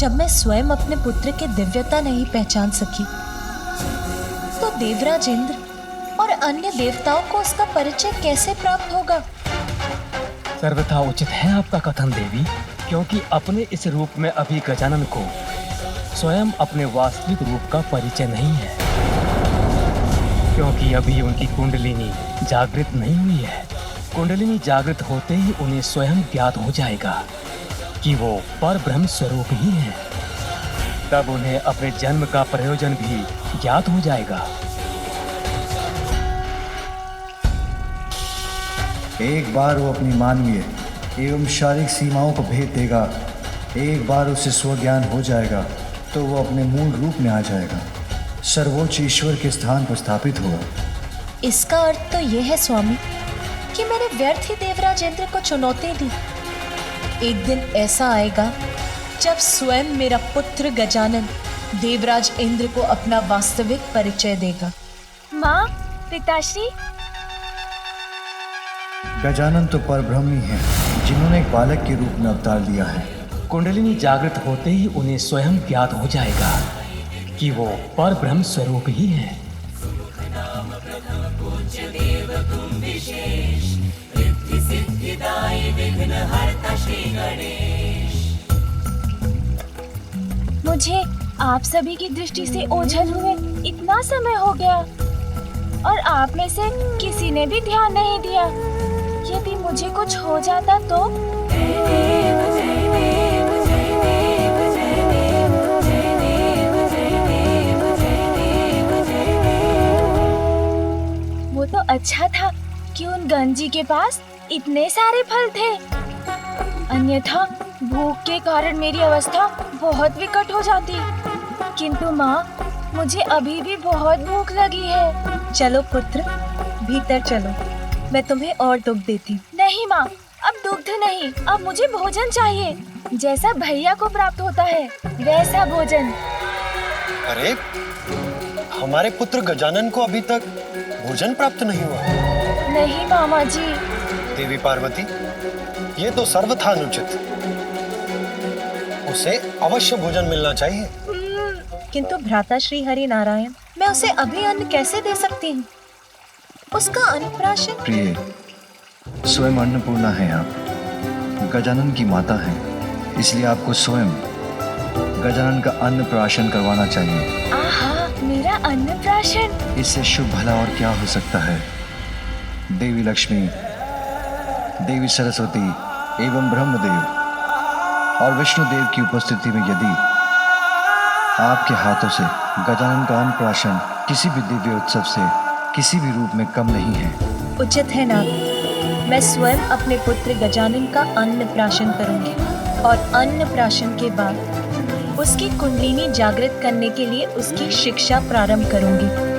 जब मैं स्वयं अपने पुत्र की दिव्यता नहीं पहचान सकी, तो देवराज इंद्र और अन्य देवताओं को उसका परिचय कैसे प्राप्त होगा? सर्वथा उचित है आपका कथन देवी, क्योंकि अपने इस रूप में अभी गजानन को स्वयं अपने वास्तविक रूप का परिचय नहीं है, क्योंकि अभी उनकी कुंडलिनी जागृत नहीं हुई है। कुंडलिनी जागृत होते ही उन्हें स्वयं ज्ञात हो जाएगा कि वो पर ब्रह्म स्वरूप ही है। तब उन्हें अपने जन्म का प्रयोजन भी ज्ञात हो जाएगा। एक बार वो अपनी मानवीय एवं शारीरिक सीमाओं को भेद देगा, एक बार उसे स्वज्ञान हो जाएगा तो वो अपने मूल रूप में आ जाएगा, सर्वोच्च ईश्वर के स्थान पर स्थापित होगा। इसका अर्थ तो यह है स्वामी कि मैंने व्यर्थ ही देवराज इंद्र को चुनौती दी। एक दिन ऐसा आएगा जब स्वयं मेरा पुत्र गजानन देवराज इंद्र को अपना वास्तविक परिचय देगा। माँ, पिताश्री। गजानन तो परब्रह्म ही है, जिन्होंने एक बालक के रूप में अवतार लिया है। कुंडलिनी जागृत होते ही उन्हें स्वयं ज्ञात हो जाएगा कि वो पर ब्रह्म स्वरूप ही है। मुझे आप सभी की दृष्टि से ओझल हुए इतना समय हो गया और आप में से किसी ने भी ध्यान नहीं दिया। यदि मुझे कुछ हो जाता तो? वो तो अच्छा था कि उन गंजी के पास इतने सारे फल थे, अन्यथा भूख के कारण मेरी अवस्था बहुत विकट हो जाती। किंतु माँ, मुझे अभी भी बहुत भूख लगी है। चलो पुत्र, भीतर चलो, मैं तुम्हें और दुग्ध देती हूँ। नहीं माँ, अब दुग्ध नहीं, अब मुझे भोजन चाहिए, जैसा भैया को प्राप्त होता है वैसा भोजन। अरे, हमारे पुत्र गजानन को अभी तक भोजन प्राप्त नहीं हुआ। नहीं मामा जी। देवी पार्वती, ये तो सर्वथा अनुचित। उसे अवश्य भोजन मिलना चाहिए। किंतु भ्राता श्री हरि नारायण, मैं उसे अभी अन्न कैसे दे सकती हूँ? उसका अन्नप्राशन। प्रिय, स्वयं अन्नपूर्णा है आप, गजानन की माता है, इसलिए आपको स्वयं गजानन का अन्नप्राशन करवाना चाहिए। आहा, मेरा अन्नप्राशन! इससे शुभ भला और क्या हो सकता है। देवी लक्ष्मी, देवी सरस्वती एवं ब्रह्मदेव और विष्णुदेव की उपस्थिति में यदि आपके हाथों से गजानन का अन्नप्राशन किसी भी दिव्य उत्सव से किसी भी रूप में कम नहीं है। उचित है नाथ, मैं स्वयं अपने पुत्र गजानन का अन्नप्राशन करूंगी और अन्नप्राशन के बाद उसकी कुंडलिनी जागृत करने के लिए उसकी शिक्षा प्रारंभ करूंगी।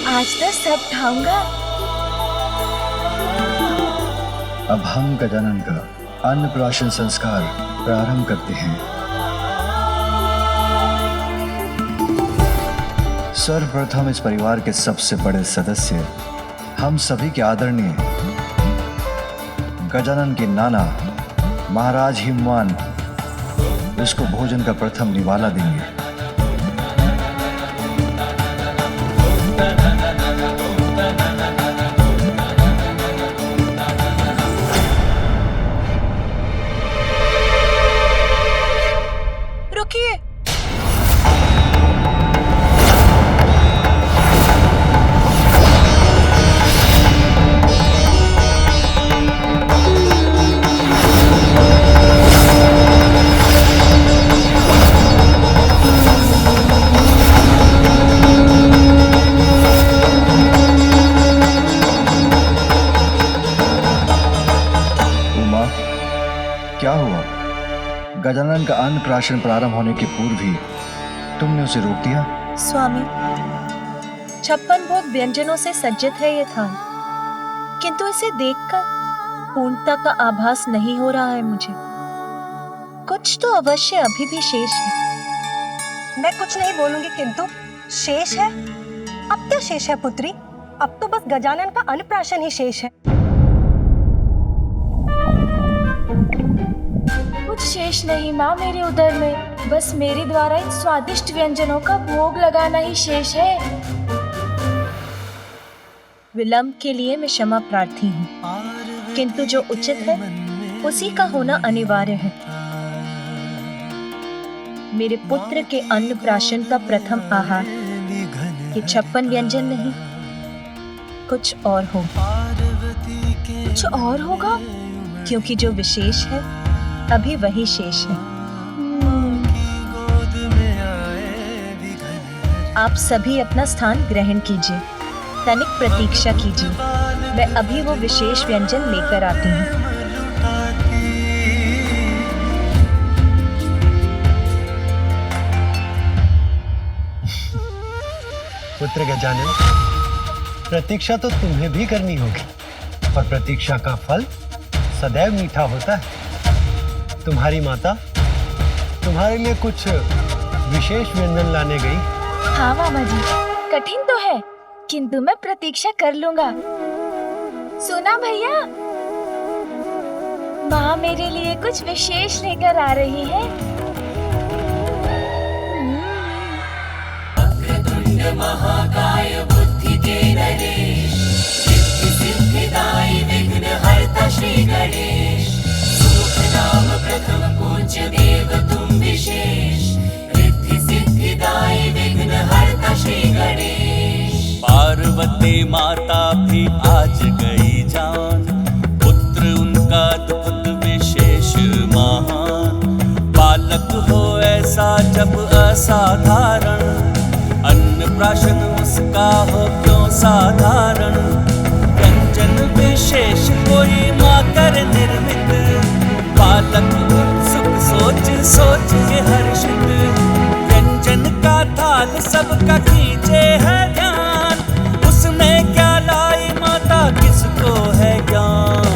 आज तो सब खाऊंगा। अब हम गजानन का अन्नप्राशन संस्कार प्रारंभ करते हैं। सर्वप्रथम इस परिवार के सबसे बड़े सदस्य, हम सभी के आदरणीय गजानन के नाना महाराज हिमवान इसको भोजन का प्रथम निवाला देंगे। रुकिए, गजानन का अन्नप्राशन प्रारंभ होने के पूर्व ही तुमने उसे रोक दिया? स्वामी, 56 भोग व्यंजनों से सज्जित है ये थाल, किंतु इसे देखकर पूर्णता का आभास नहीं हो रहा है मुझे। कुछ तो अवश्य अभी भी शेष है। मैं कुछ नहीं बोलूंगी, किंतु शेष है? अब क्या शेष है पुत्री? अब तो बस गजानन का अन्नप्राशन ही शेष है। कुछ शेष नहीं माँ मेरे उदर में, बस मेरे द्वारा इन स्वादिष्ट व्यंजनों का भोग लगाना ही शेष है। विलंब के लिए मैं क्षमा प्रार्थी हूँ, किंतु जो उचित है उसी का होना अनिवार्य है। मेरे पुत्र के अन्नप्राशन का प्रथम आहार ये 56 व्यंजन नहीं, कुछ और होगा। कुछ और होगा? क्योंकि जो विशेष है अभी वही शेष है। आप सभी अपना स्थान ग्रहण कीजिए, तनिक प्रतीक्षा कीजिए, मैं अभी वो विशेष व्यंजन लेकर आती हूँ। पुत्र गजानन, प्रतीक्षा तो तुम्हें भी करनी होगी, और प्रतीक्षा का फल सदैव मीठा होता है। तुम्हारी माता तुम्हारे लिए कुछ विशेष व्यंजन लाने गई। हाँ मामा जी, कठिन तो है, किंतु मैं प्रतीक्षा कर लूंगा। सुना भैया, माँ मेरे लिए कुछ विशेष लेकर आ रही है। महाकाय बुद्धि के नरेश, सिद्धि सिद्धिदायी विघ्न हरता श्री गणेश। सुख नाम प्रथम पूज्य देव तुम विशेष, रिद्धि सिद्धिदायी विघ्न हरता श्री गणेश। पार्वती माता भी आज गई जान, पुत्र उनका अद्भुत विशेष महान। बालक हो ऐसा जब असाधारण, अन्नप्राशन उसका हो क्यों साधारण। व्यंजन विशेष कोई माँ कर निर्मित, बालक उत्सुक सोच सोच के हर्षित। व्यंजन का थाल सबका खींचे है ध्यान, उसमें क्या लाई माता किसको है ज्ञान।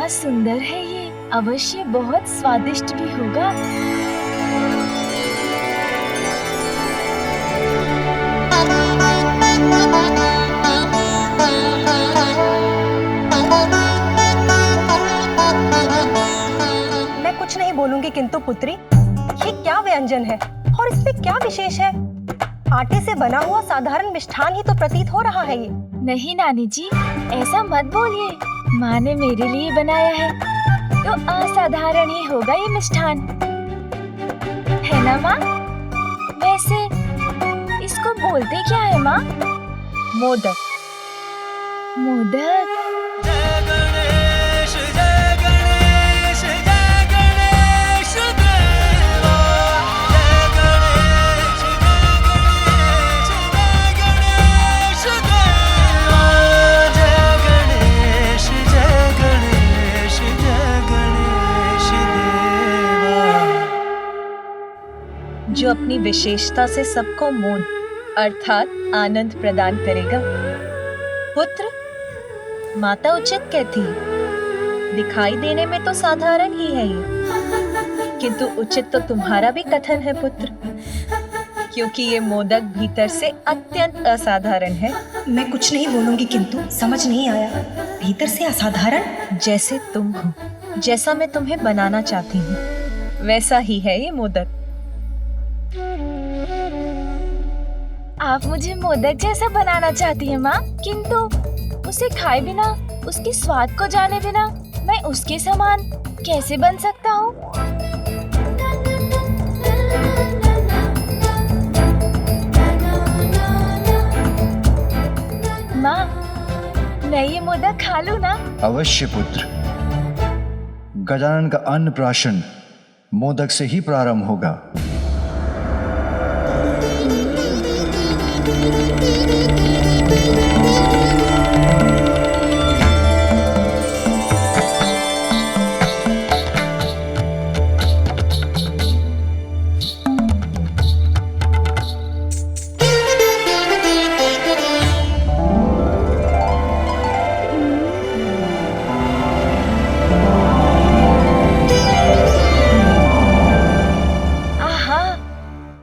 सुंदर है ये, अवश्य बहुत स्वादिष्ट भी होगा। मैं कुछ नहीं बोलूंगी, किंतु पुत्री ये क्या व्यंजन है और इसमें क्या विशेष है? आटे से बना हुआ साधारण मिष्ठान ही तो प्रतीत हो रहा है ये। नहीं नानी जी, ऐसा मत बोलिए, माँ ने मेरे लिए बनाया है तो असाधारण ही होगा ये मिष्ठान, है ना माँ? वैसे इसको बोलते क्या है माँ? मोदक। मोदक? जय गणेश जय गणेश जय गणेश देवा। जय गणेश जय गणेश देवा। जय गणेश जय गणेश जय गणेश देवा। जो अपनी विशेषता से सबको मोद अर्थात आनंद प्रदान करेगा। पुत्र, माता उचित कहती, दिखाई देने में तो साधारण ही है ये, किंतु उचित तो तुम्हारा भी कथन है पुत्र, क्योंकि ये मोदक भीतर से अत्यंत असाधारण है। मैं कुछ नहीं बोलूंगी, किंतु समझ नहीं आया, भीतर से असाधारण? जैसे तुम हो, जैसा मैं तुम्हें बनाना चाहती हूँ, वैसा ही है ये मोदक। आप मुझे मोदक जैसा बनाना चाहती हैं माँ, किंतु उसे खाए बिना, उसके स्वाद को जाने बिना मैं उसके समान कैसे बन सकता हूँ? माँ, मैं ये मोदक खा लूँ ना? अवश्य पुत्र। गजानन का अन्न प्राशन मोदक से ही प्रारंभ होगा।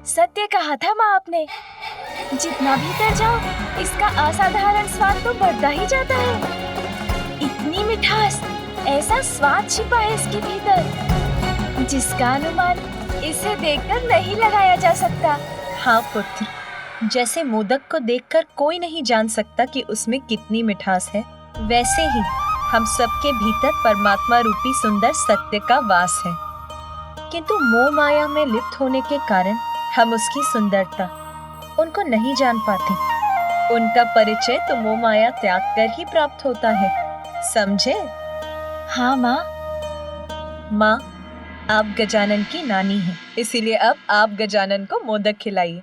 सत्य कहा था माँ आपने, जितना भीतर जाओ इसका असाधारण स्वाद तो बढ़ता ही जाता है। इतनी मिठास, ऐसा स्वाद छिपा है इसके भीतर, जिसका अनुमान इसे देखकर नहीं लगाया जा सकता। हाँ पुत्र, जैसे मोदक को देखकर कोई नहीं जान सकता कि उसमें कितनी मिठास है, वैसे ही हम सबके भीतर परमात्मा रूपी सुंदर सत्य का वास है। किंतु मोह माया में लिप्त होने के कारण हम उसकी सुंदरता उनको नहीं जान पाते। उनका परिचय तो मोह माया त्याग कर ही प्राप्त होता है, समझे? हाँ माँ। माँ, आप गजानन की नानी हैं, इसीलिए अब आप गजानन को मोदक खिलाइए।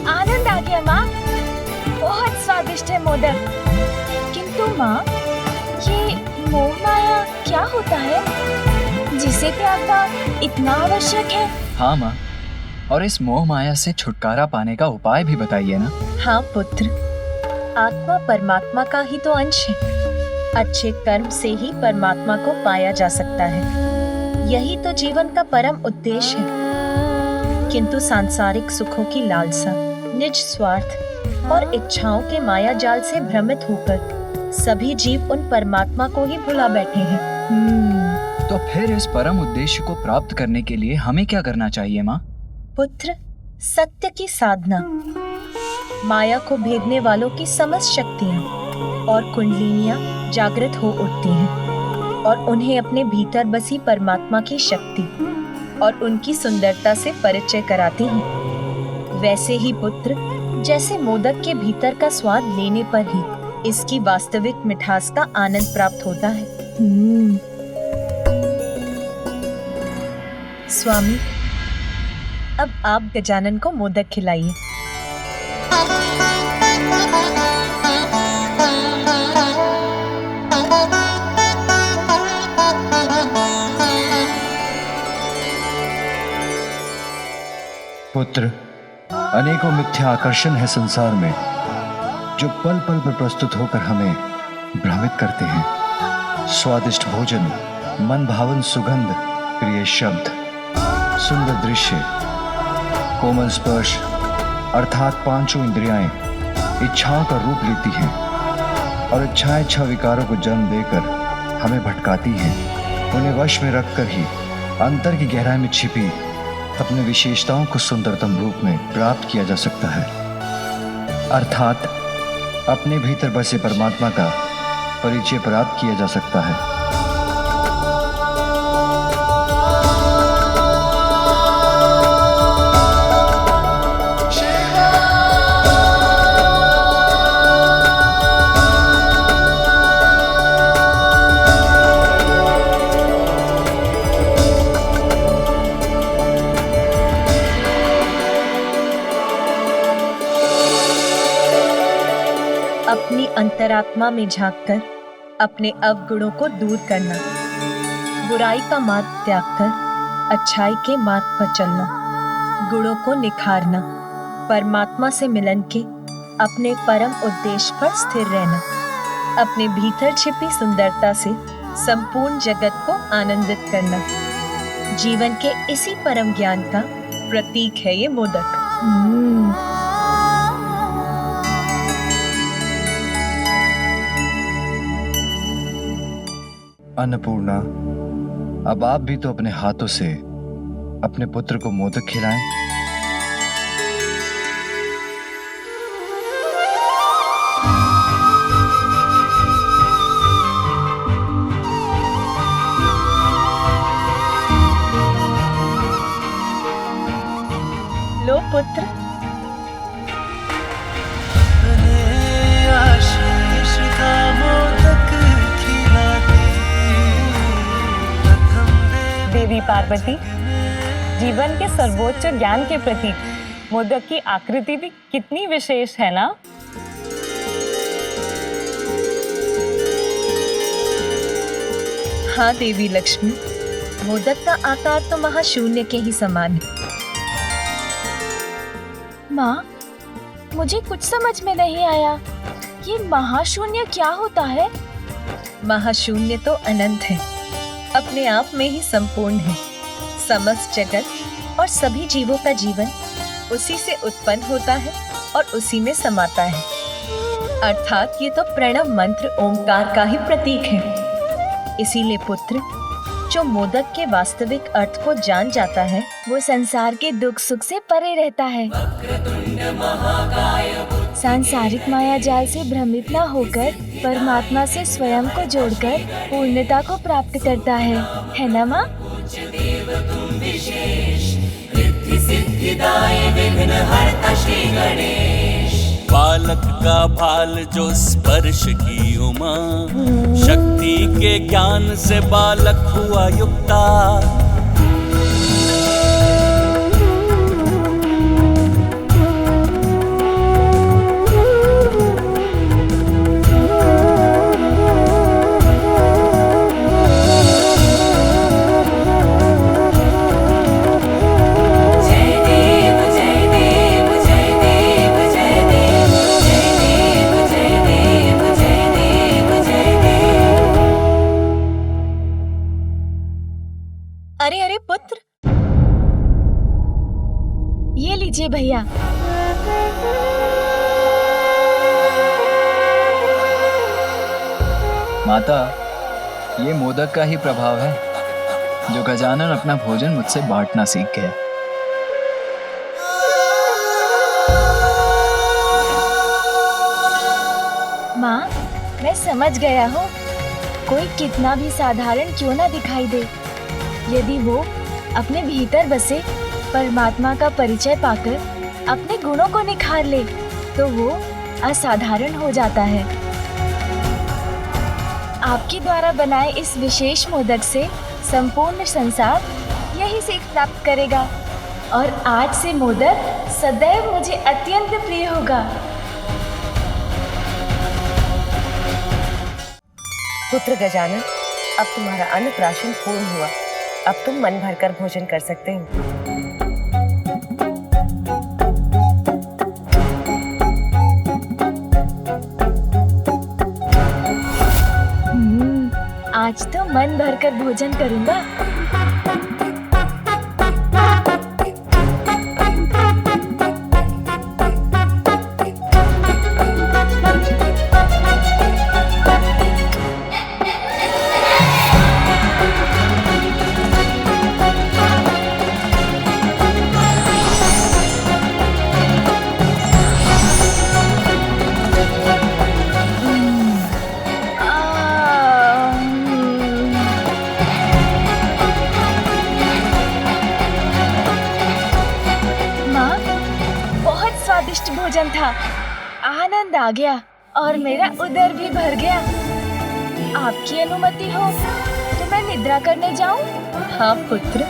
आनंद आ गया माँ, बहुत स्वादिष्ट है मोदक। किंतु माँ, ये मोह माया क्या होता है जिसे त्यागना इतना आवश्यक है? हाँ माँ, और इस मोह माया से छुटकारा पाने का उपाय भी बताइए ना। हाँ पुत्र, आत्मा परमात्मा का ही तो अंश है। अच्छे कर्म से ही परमात्मा को पाया जा सकता है, यही तो जीवन का परम उद्देश्य है। किंतु सांसारिक सुखों की लालसा, निज स्वार्थ और इच्छाओं के माया जाल से भ्रमित होकर सभी जीव उन परमात्मा को ही भुला बैठे हैं। तो फिर इस परम उद्देश्य को प्राप्त करने के लिए हमें क्या करना चाहिए माँ? पुत्र, सत्य की साधना, माया को भेदने वालों की समस्त शक्तियाँ और कुंडलिनियाँ जागृत हो उठती हैं और उन्हें अपने भीतर बसी परमात्मा की शक्ति और उनकी सुंदरता से परिचय कराती हैं। वैसे ही पुत्र, जैसे मोदक के भीतर का स्वाद लेने पर ही इसकी वास्तविक मिठास का आनंद प्राप्त होता है। स्वामी, अब आप गजानन को मोदक खिलाइए। पुत्र, अनेकों मिथ्या आकर्षण है संसार में जो पल पल पर प्रस्तुत होकर हमें भ्रमित करते हैं। स्वादिष्ट भोजन, मन भावन सुगंध, प्रिय शब्द, सुंदर दृश्य, कोमल स्पर्श अर्थात पांचों इंद्रियाएं इच्छाओं का रूप लेती हैं और इच्छाएं छह विकारों को जन्म देकर हमें भटकाती हैं। उन्हें वश में रखकर ही अंतर की गहराई में छिपी अपनी विशेषताओं को सुंदरतम रूप में प्राप्त किया जा सकता है, अर्थात अपने भीतर बसे परमात्मा का परिचय प्राप्त किया जा सकता है। अपनी अंतरात्मा में झांककर अपने अवगुणों को दूर करना, बुराई का मार्ग त्याग कर अच्छाई के मार्ग पर चलना, गुणों को निखारना, परमात्मा से मिलन के अपने परम उद्देश्य पर स्थिर रहना, अपने भीतर छिपी सुंदरता से संपूर्ण जगत को आनंदित करना, जीवन के इसी परम ज्ञान का प्रतीक है ये मोदक। अन्नपूर्णा, अब आप भी तो अपने हाथों से अपने पुत्र को मोदक खिलाएं। लो पुत्र। आशीष का मोदक खिलाती प्रथम देवी पार्वती, जीवन के सर्वोच्च ज्ञान के प्रतीक मोदक की आकृति भी कितनी विशेष है ना। हाँ देवी लक्ष्मी, मोदक का आकार तो महाशून्य के ही समान है। माँ, मुझे कुछ समझ में नहीं आया। ये महाशून्य क्या होता है? महाशून्य तो अनंत है, अपने आप में ही संपूर्ण है। समस्त जगत और सभी जीवों का जीवन उसी से उत्पन्न होता है और उसी में समाता है। अर्थात ये तो प्रणव मंत्र ओंकार का ही प्रतीक है। इसीलिए पुत्र, जो मोदक के वास्तविक अर्थ को जान जाता है, वो संसार के दुख सुख से परे रहता है। सांसारिक माया जाल से भ्रमित न होकर परमात्मा से स्वयं को जोड़कर पूर्णता को प्राप्त करता है ना माँ? बालक का भाल जो स्पर्श की उमा, शक्ति के ज्ञान से बालक हुआ युक्ता। अरे अरे पुत्र, ये लीजिए भैया। माता, ये मोदक का ही प्रभाव है जो गजानन अपना भोजन मुझसे बांटना सीख गए। माँ, मैं समझ गया हूँ। कोई कितना भी साधारण क्यों ना दिखाई दे, यदि वो अपने भीतर बसे परमात्मा का परिचय पाकर अपने गुणों को निखार ले, तो वो असाधारण हो जाता है। आपके द्वारा बनाए इस विशेष मोदक से संपूर्ण संसार यही सीख प्राप्त करेगा और आज से मोदक सदैव मुझे अत्यंत प्रिय होगा। पुत्र गजानन, अब तुम्हारा अन्नप्राशन पूर्ण हुआ। अब तुम मन भरकर भोजन कर सकते हो। आज तो मन भरकर भोजन करूंगा। स्वादिष्ट भोजन था। आनंद आ गया और मेरा उदर भी भर गया। आपकी अनुमति हो तो मैं निद्रा करने जाऊं? हाँ पुत्र,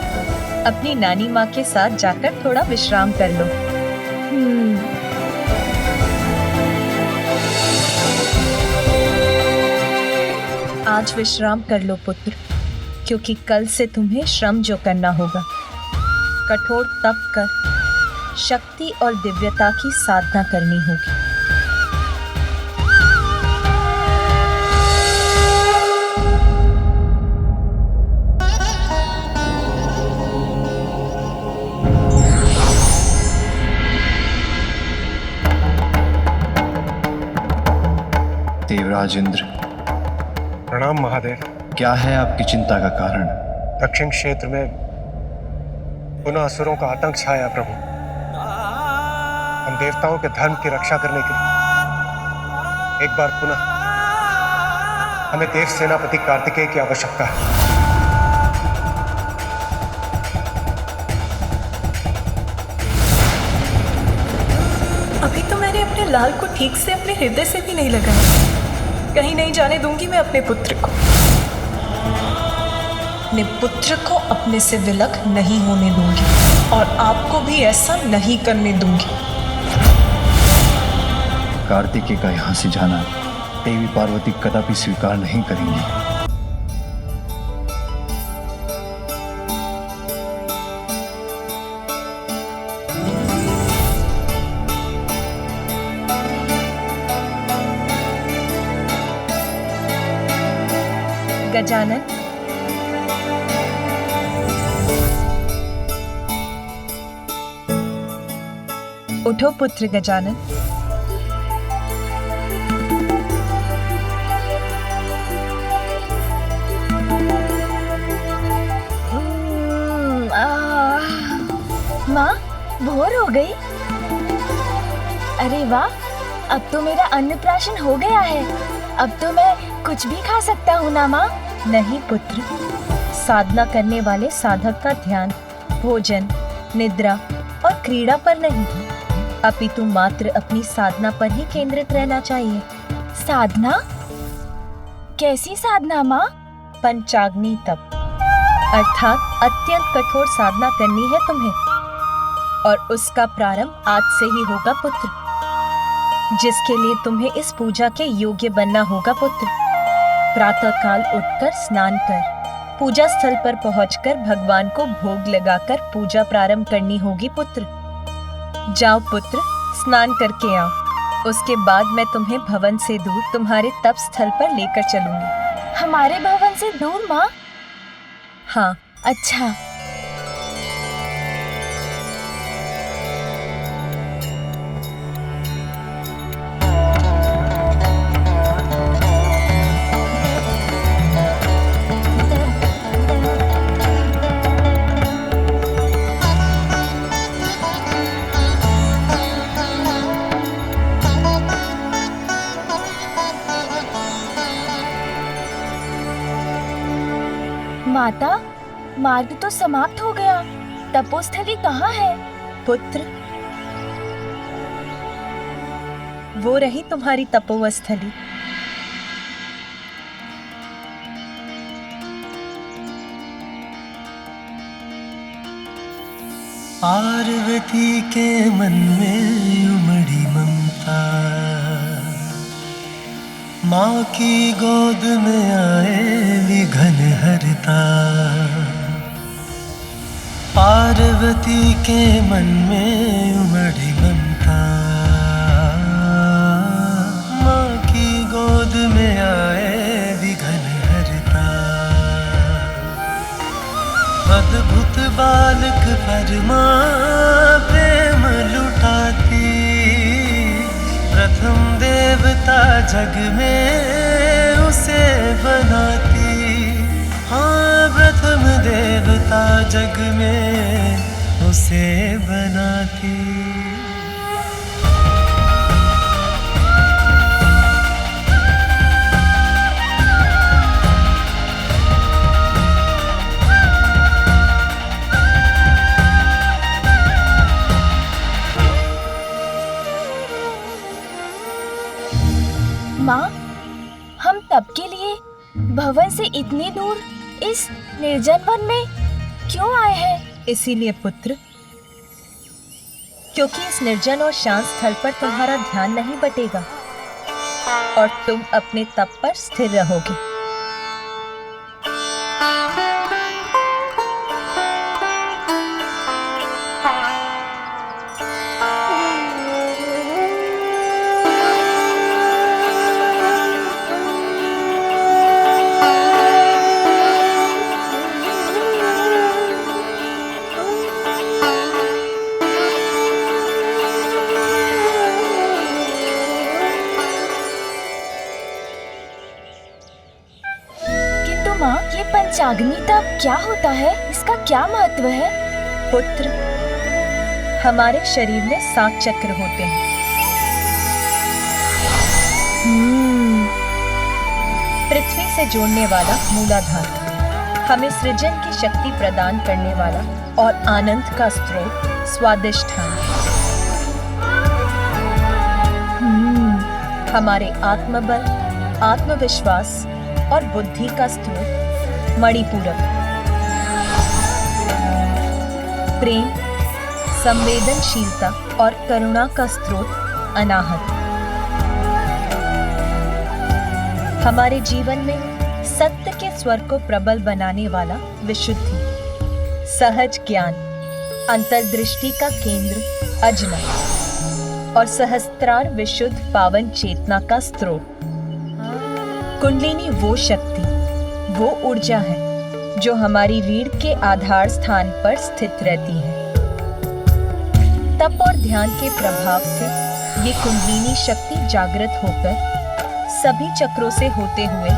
अपनी नानी माँ के साथ जाकर थोड़ा विश्राम कर लो। आज विश्राम कर लो पुत्र, क्योंकि कल से तुम्हें श्रम जो करना होगा। कठोर तप कर शक्ति और दिव्यता की साधना करनी होगी। देवराज इंद्र, प्रणाम महादेव। क्या है आपकी चिंता का कारण? दक्षिण क्षेत्र में पुनः असुरों का आतंक छाया प्रभु। हम देवताओं के धर्म की रक्षा करने के लिए एक बार पुनः हमें देव सेनापति कार्तिकेय की आवश्यकता है। अभी तो मैंने अपने लाल को ठीक से अपने हृदय से भी नहीं लगाया। कहीं नहीं जाने दूंगी मैं अपने पुत्र को। अपने पुत्र को अपने से विलग नहीं होने दूंगी और आपको भी ऐसा नहीं करने दूंगी। कार्तिकेय का यहाँ से जाना देवी पार्वती कदापि स्वीकार नहीं करेंगी। गजानन, उठो पुत्र गजानन। माँ, भोर हो गई। अरे वाह, अब तो मेरा अन्नप्राशन हो गया है। अब तो मैं कुछ भी खा सकता हूँ ना माँ? नहीं पुत्र, साधना करने वाले साधक का ध्यान भोजन, निद्रा और क्रीड़ा पर नहीं, अपितु मात्र अपनी साधना पर ही केंद्रित रहना चाहिए। साधना? कैसी साधना माँ? पंचाग्नि तप, अर्थात अत्यंत कठोर साधना करनी है तुम्हें और उसका प्रारंभ आज से ही होगा पुत्र, जिसके लिए तुम्हें इस पूजा के योग्य बनना होगा पुत्र। प्रातः काल उठकर स्नान कर पूजा स्थल पर पहुंचकर भगवान को भोग लगाकर पूजा प्रारंभ करनी होगी पुत्र। जाओ पुत्र, स्नान करके आओ। उसके बाद मैं तुम्हें भवन से दूर तुम्हारे तप स्थल पर लेकर चलूंगी। हमारे भवन से दूर माँ? हाँ। अच्छा। माता, मार्ग तो समाप्त हो गया। तपोस्थली कहाँ है? पुत्र, वो रही तुम्हारी तपोस्थली। पार्वती के मन में उमड़ी ममता, माँ की गोद में आए विघन हरता। पार्वती के मन में उमड़ी ममता, माँ की गोद में आए विघन हरता। अद्भुत बालक पर माँ प्रेम लुटाती, प्रथम देवता जग में उसे बनाती। हाँ, प्रथम देवता जग में उसे बनाती। माँ, हम तप के लिए भवन से इतनी दूर इस निर्जन वन में क्यों आए हैं? इसीलिए पुत्र, क्योंकि इस निर्जन और शांत स्थल पर तुम्हारा ध्यान नहीं बटेगा और तुम अपने तप पर स्थिर रहोगे। माँ, ये पंचाग्नि तप क्या होता है? इसका क्या महत्व है? पुत्र, हमारे शरीर में 7 चक्र होते हैं। पृथ्वी से जोड़ने वाला मूलाधार, हमें सृजन की शक्ति प्रदान करने वाला और आनंद का स्रोत स्वादिष्ठान, हमारे आत्मबल, आत्मविश्वास और बुद्धि का स्रोत मणिपूरक, प्रेम, संवेदनशीलता और करुणा का स्रोत अनाहत, हमारे जीवन में सत्य के स्वर को प्रबल बनाने वाला विशुद्धि, सहज ज्ञान, अंतर्दृष्टि का केंद्र अजना और सहस्त्रार विशुद्ध पावन चेतना का स्रोत। कुंडलिनी वो शक्ति, वो ऊर्जा है जो हमारी रीढ़ के आधार स्थान पर स्थित रहती है। तप और ध्यान के प्रभाव से ये कुंडलिनी शक्ति जागृत होकर सभी चक्रों से होते हुए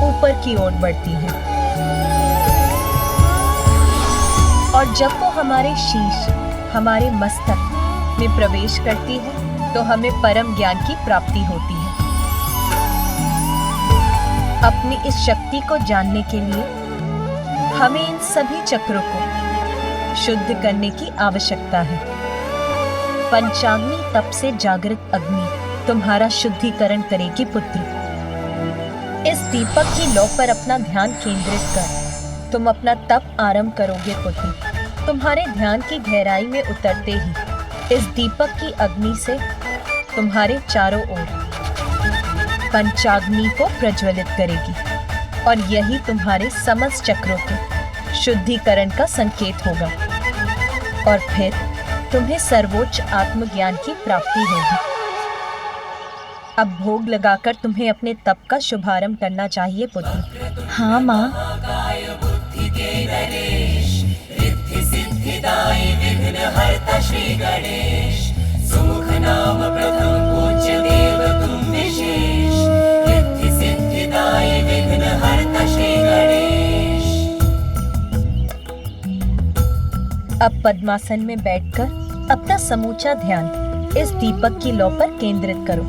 ऊपर की ओर बढ़ती है और जब वो हमारे शीश, हमारे मस्तक में प्रवेश करती है तो हमें परम ज्ञान की प्राप्ति होती है। अपनी इस शक्ति को जानने के लिए हमें इन सभी चक्रों को शुद्ध करने की आवश्यकता है। पंचाग्नि तप से जागृत अग्नि तुम्हारा शुद्धिकरण करेगी पुत्र। इस दीपक की लौ पर अपना ध्यान केंद्रित कर तुम अपना तप आरंभ करोगे पुत्र। तुम्हारे ध्यान की गहराई में उतरते ही इस दीपक की अग्नि से तुम्हारे चारों ओर पंचाग्नि को प्रज्वलित करेगी और यही तुम्हारे समस्त चक्रों के शुद्धिकरण का संकेत होगा और फिर तुम्हें सर्वोच्च आत्मज्ञान की प्राप्ति होगी। अब भोग लगाकर तुम्हें अपने तप का शुभारंभ करना चाहिए पुत्र। हाँ माँ। अब पद्मासन में बैठकर अपना समूचा ध्यान इस दीपक की लौ पर केंद्रित करो।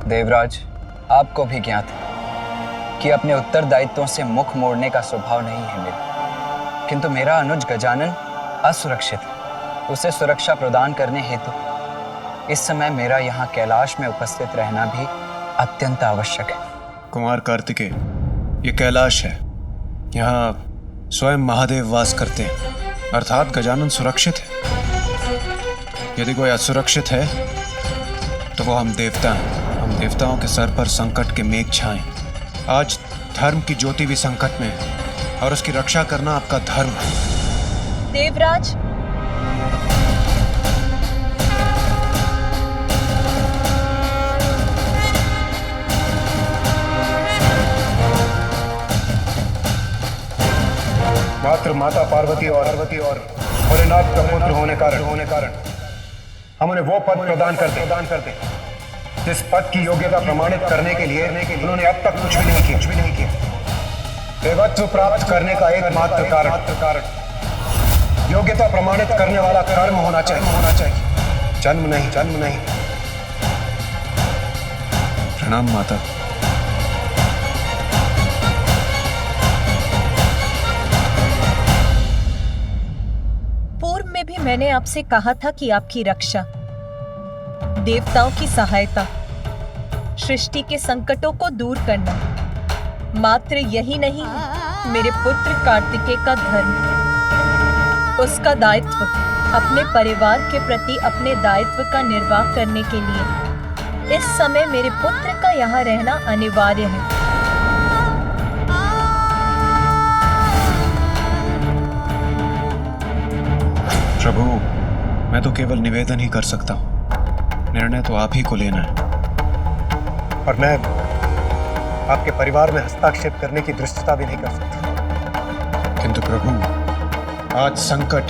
देवराज, आपको भी ज्ञात है कि अपने उत्तरदायित्वों से मुख मोड़ने का स्वभाव नहीं है मेरा, किंतु मेरा अनुज गजानन असुरक्षित है। उसे सुरक्षा प्रदान करने हेतु इस समय मेरा यहाँ कैलाश में उपस्थित रहना भी अत्यंत आवश्यक है। कुमार कार्तिकेय, ये कैलाश है, यहाँ स्वयं महादेव वास करते हैं, अर्थात गजानन सुरक्षित है। यदि कोई असुरक्षित है तो वो हम देवता हैं। हम देवताओं के सर पर संकट के मेघ छाएं। आज धर्म की ज्योति भी संकट में है और उसकी रक्षा करना आपका धर्म है। देवराज, मात्र माता पार्वती और भोलेनाथ का पुत्र होने कारण हम उन्हें वो पद प्रदान कर दे जिस पद की योग्यता प्रमाणित करने के लिए उन्होंने अब तक कुछ भी नहीं किया। देवत्व प्राप्त करने का एकमात्र कारण योग्यता प्रमाणित करने वाला कर्म होना चाहिए, जन्म नहीं। प्रणाम माता। पूर्व में भी मैंने आपसे कहा था कि आपकी रक्षा, देवताओं की सहायता, सृष्टि के संकटों को दूर करना मात्र यही नहीं है मेरे पुत्र कार्तिकेय का धर्म। उसका दायित्व अपने परिवार के प्रति अपने दायित्व का निर्वाह करने के लिए इस समय मेरे पुत्र का यहाँ रहना अनिवार्य है। प्रभु, मैं तो केवल निवेदन ही कर सकता हूँ। निर्णय तो आप ही को लेना है। और मैं आपके परिवार में हस्तक्षेप करने की दृष्टता भी नहीं कर सकता। किंतु प्रभु, आज संकट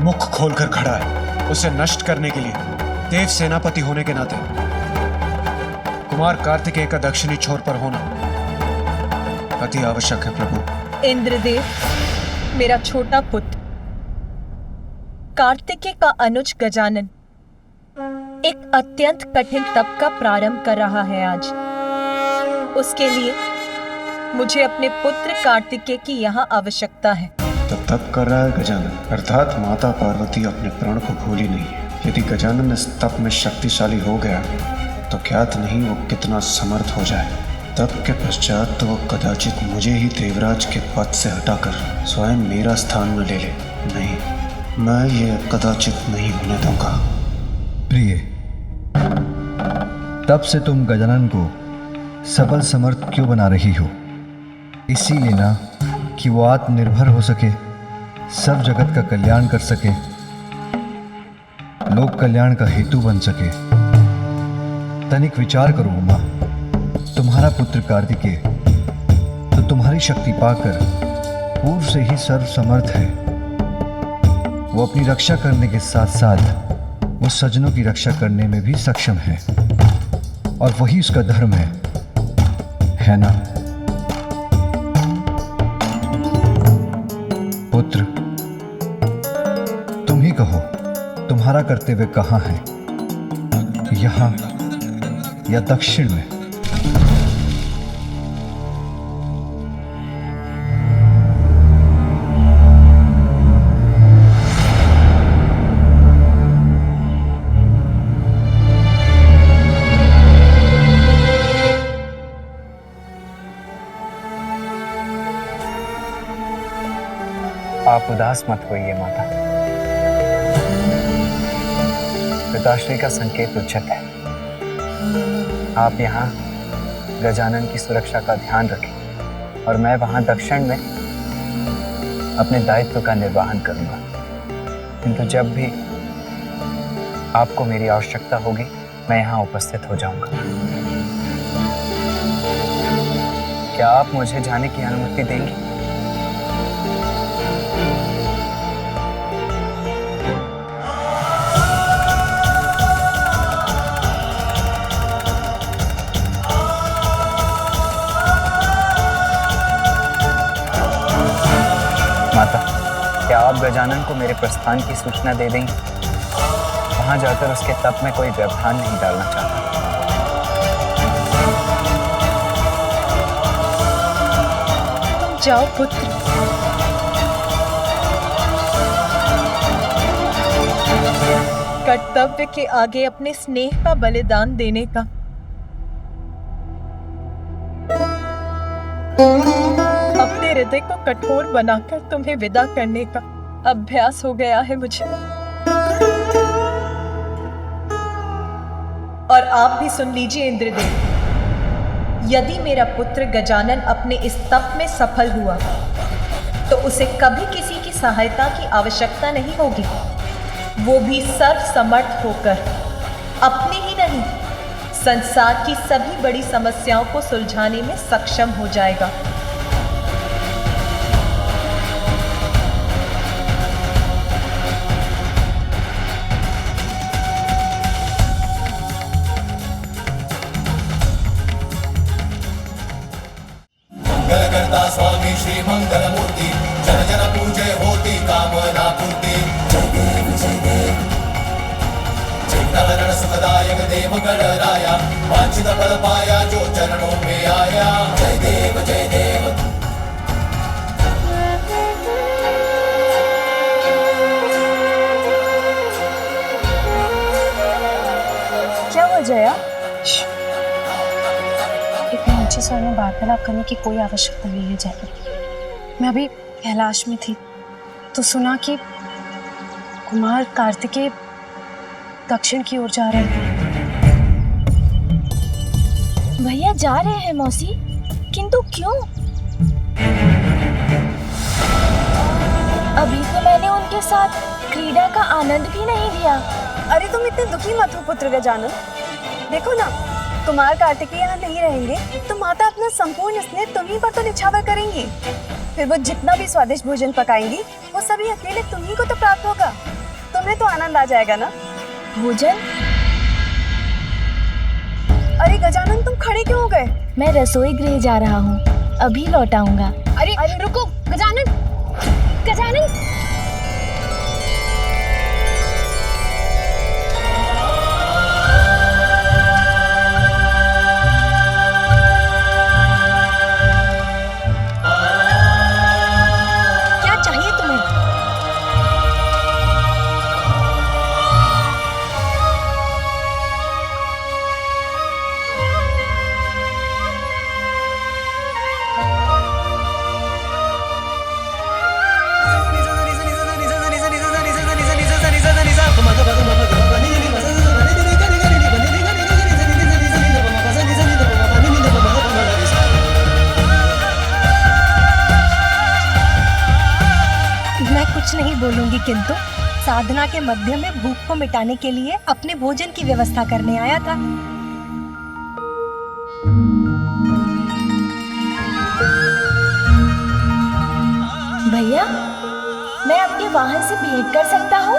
मुख खोलकर खड़ा है। उसे नष्ट करने के लिए देव सेनापति होने के नाते कुमार कार्तिकेय का दक्षिणी छोर पर होना अति आवश्यक है। प्रभु, इंद्रदेव, मेरा छोटा पुत्र कार्तिकेय का अनुज गजानन एक अत्यंत कठिन तप का प्रारंभ कर रहा है आज। उसके लिए मुझे अपने पुत्र कार्तिकेय की यहाँ आवश्यकता है। तो तप कर रहा है गजानन, अर्थात माता पार्वती अपने प्राण को भूली नहीं है। यदि गजानन इस तप में शक्तिशाली हो गया तो ज्ञात नहीं वो कितना समर्थ हो जाए। तप के पश्चात तो वो कदाचित मुझे ही देवराज के पद से हटाकर स्वयं मेरा स्थान में ले ले। नहीं, मैं ये कदाचित नहीं होने दूंगा। प्रिय, तब से तुम गजानन को सबल समर्थ क्यों बना रही हो? इसीलिए ना कि वो आत्मनिर्भर हो सके, सब जगत का कल्याण कर सके, लोक कल्याण का हेतु बन सके। तनिक विचार करो उमा, तुम्हारा पुत्र कार्तिकेय तो तुम्हारी शक्ति पाकर पूर्व से ही सर्व समर्थ है। वो अपनी रक्षा करने के साथ साथ वो सज्जनों की रक्षा करने में भी सक्षम है, और वही उसका धर्म है ना? पुत्र, तुम ही कहो, तुम्हारा कर्तव्य कहाँ है, यहाँ या दक्षिण में? आप उदास मत होइए माता। पिताश्री का संकेत उचित है। आप यहाँ गजानन की सुरक्षा का ध्यान रखें और मैं वहाँ दक्षिण में अपने दायित्व का निर्वहन करूँगा। किंतु जब भी आपको मेरी आवश्यकता होगी मैं यहाँ उपस्थित हो जाऊँगा। क्या आप मुझे जाने की अनुमति देंगी? माता, क्या आप गजानन को मेरे प्रस्थान की सूचना दे देंगे? वहां जाकर उसके तप में कोई व्यवधान नहीं डालना चाहता। जाओ पुत्र। कर्तव्य के आगे अपने स्नेह का बलिदान देने का अपने हृदय को कठोर बनाकर तुम्हें विदा करने का अभ्यास हो गया है मुझे। और आप भी सुन लीजिए इंद्रदेव, यदि मेरा पुत्र गजानन अपने इस तप में सफल हुआ तो उसे कभी किसी की सहायता की आवश्यकता नहीं होगी। वो भी सर्व समर्थ होकर अपनी ही नहीं, संसार की सभी बड़ी समस्याओं को सुलझाने में सक्षम हो जाएगा। मंगलकर्ता स्वामी श्री मंगल मूर्ति, जन जन पूजे होती कामना पूर्ति। जय देव जय देव, चित्तहरण सुखदायक देव गणराया, वांछित फल पाया जो चरणों में आया। जय देव जय देव। क्या हुआ जया? इतने ऊंचे स्वर में वार्तालाप करने की कोई आवश्यकता नहीं है जया। मैं अभी कैलाश में थी तो सुना कि कुमार कार्तिकेय दक्षिण की ओर जा रहे हैं। भैया जा रहे हैं मौसी, किंतु क्यों? अभी तो मैंने उनके साथ क्रीड़ा का आनंद भी नहीं लिया। अरे तुम इतने दुखी मत हो पुत्र गजानन। देखो ना, कुमार कार्तिकेय यहाँ नहीं रहेंगे तो माता अपना संपूर्ण स्नेह तुम्ही पर तो निछावर करेंगी। फिर वो जितना भी स्वादिष्ट भोजन पकाएंगी वो सभी अकेले तुम्ही को तो प्राप्त होगा। तुम्हें तो आनंद आ जाएगा ना। भोजन? अरे गजानन, तुम खड़े क्यों हो गए? मैं रसोई गृह जा रहा हूँ, अभी लौट आऊंगा। अरे रुको गजानन, गजानन। क्या चाहिए तुम्हें? मैं कुछ नहीं बोलूंगी, किंतु साधना के मध्य में भूख को मिटाने के लिए अपने भोजन की व्यवस्था करने आया था। भैया, मैं अपने वाहन से भेंट कर सकता हूँ?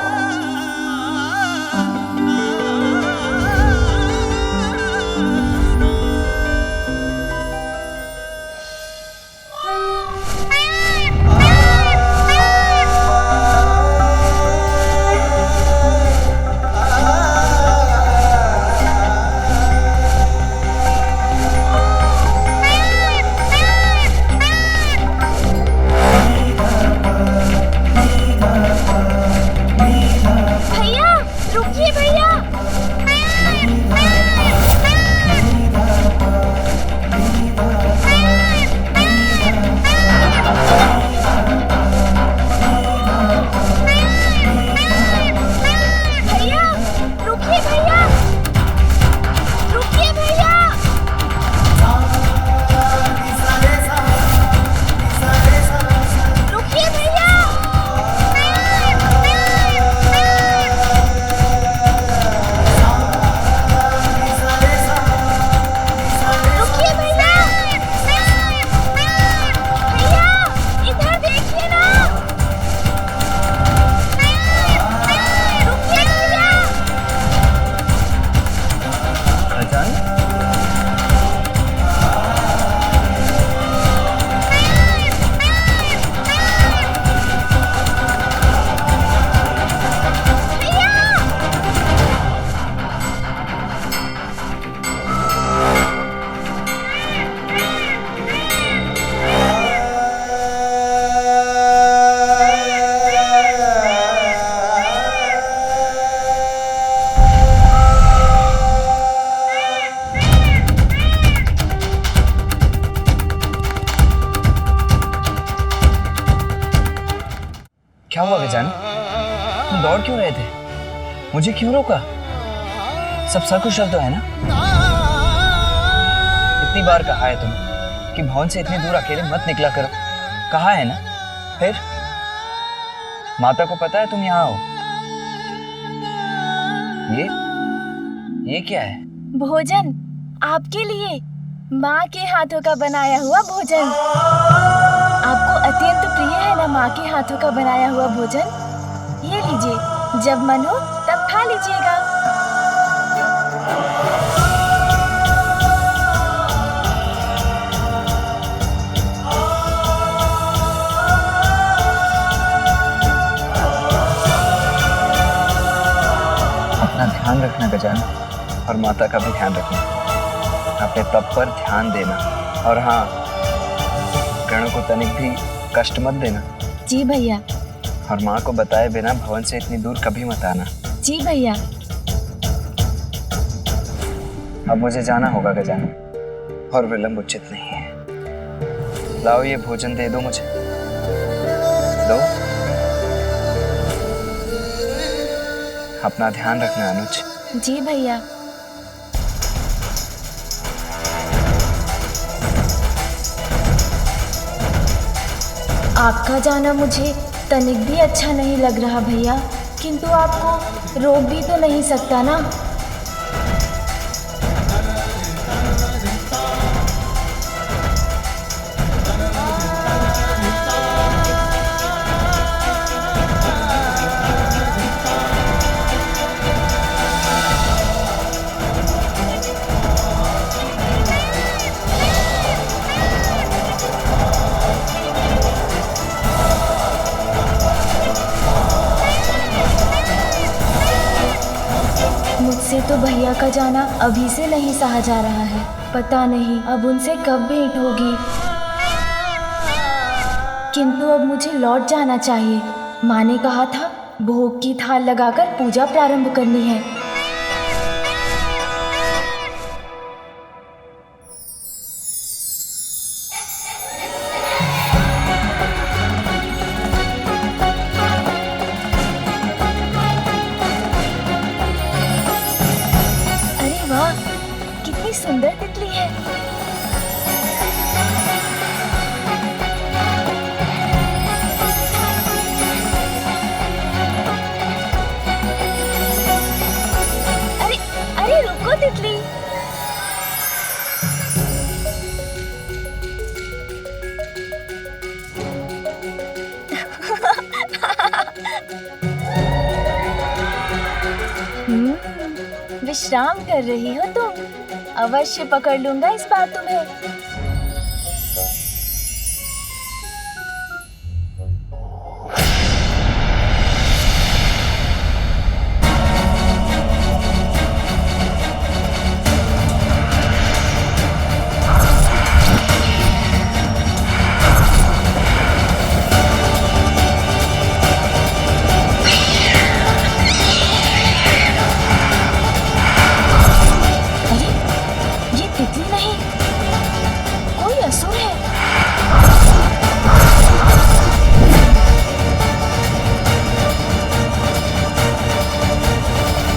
क्या हुआ गजानन? तुम दौड़ क्यों रहे थे? मुझे क्यों रोका? सब सकुशल तो है ना? इतनी बार कहा है तुम कि भवन से इतनी दूर अकेले मत निकला करो, कहा है ना? फिर माता को पता है तुम यहाँ हो? ये क्या है? भोजन आपके लिए, माँ के हाथों का बनाया हुआ भोजन। आपको अत्यंत प्रिय है ना माँ के हाथों का बनाया हुआ भोजन? ये लीजिए, जब मन हो तब खा लीजिएगा। अपना ध्यान रखना गजानन, और माता का भी ध्यान रखना। अपने तप पर ध्यान देना, और हाँ, गणों को तनिक भी कष्ट मत देना। जी भैया। और माँ को बताए बिना भवन से इतनी दूर कभी मत आना। जी भैया। अब मुझे जाना होगा गजानन, और विलंब उचित नहीं है। लाओ ये भोजन दे दो मुझे, दो। अपना ध्यान रखना अनुज। जी भैया। आपका जाना मुझे तनिक भी अच्छा नहीं लग रहा भैया। किंतु आपको रोक भी तो नहीं सकता ना। मुझसे तो भैया का जाना अभी से नहीं सहा जा रहा है। पता नहीं अब उनसे कब भेंट होगी। किंतु अब मुझे लौट जाना चाहिए। माँ ने कहा था भोग की थाल लगाकर पूजा प्रारंभ करनी है। कितनी सुंदर तितली है। अरे अरे रुको तितली। विश्राम कर रही हो तुम? अवश्य पकड़ लूंगा इस बार तुम्हें।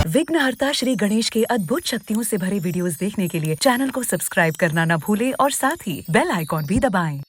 विघ्नहर्ता श्री गणेश के अद्भुत शक्तियों से भरे वीडियोस देखने के लिए चैनल को सब्सक्राइब करना न भूलें और साथ ही बेल आइकॉन भी दबाएं।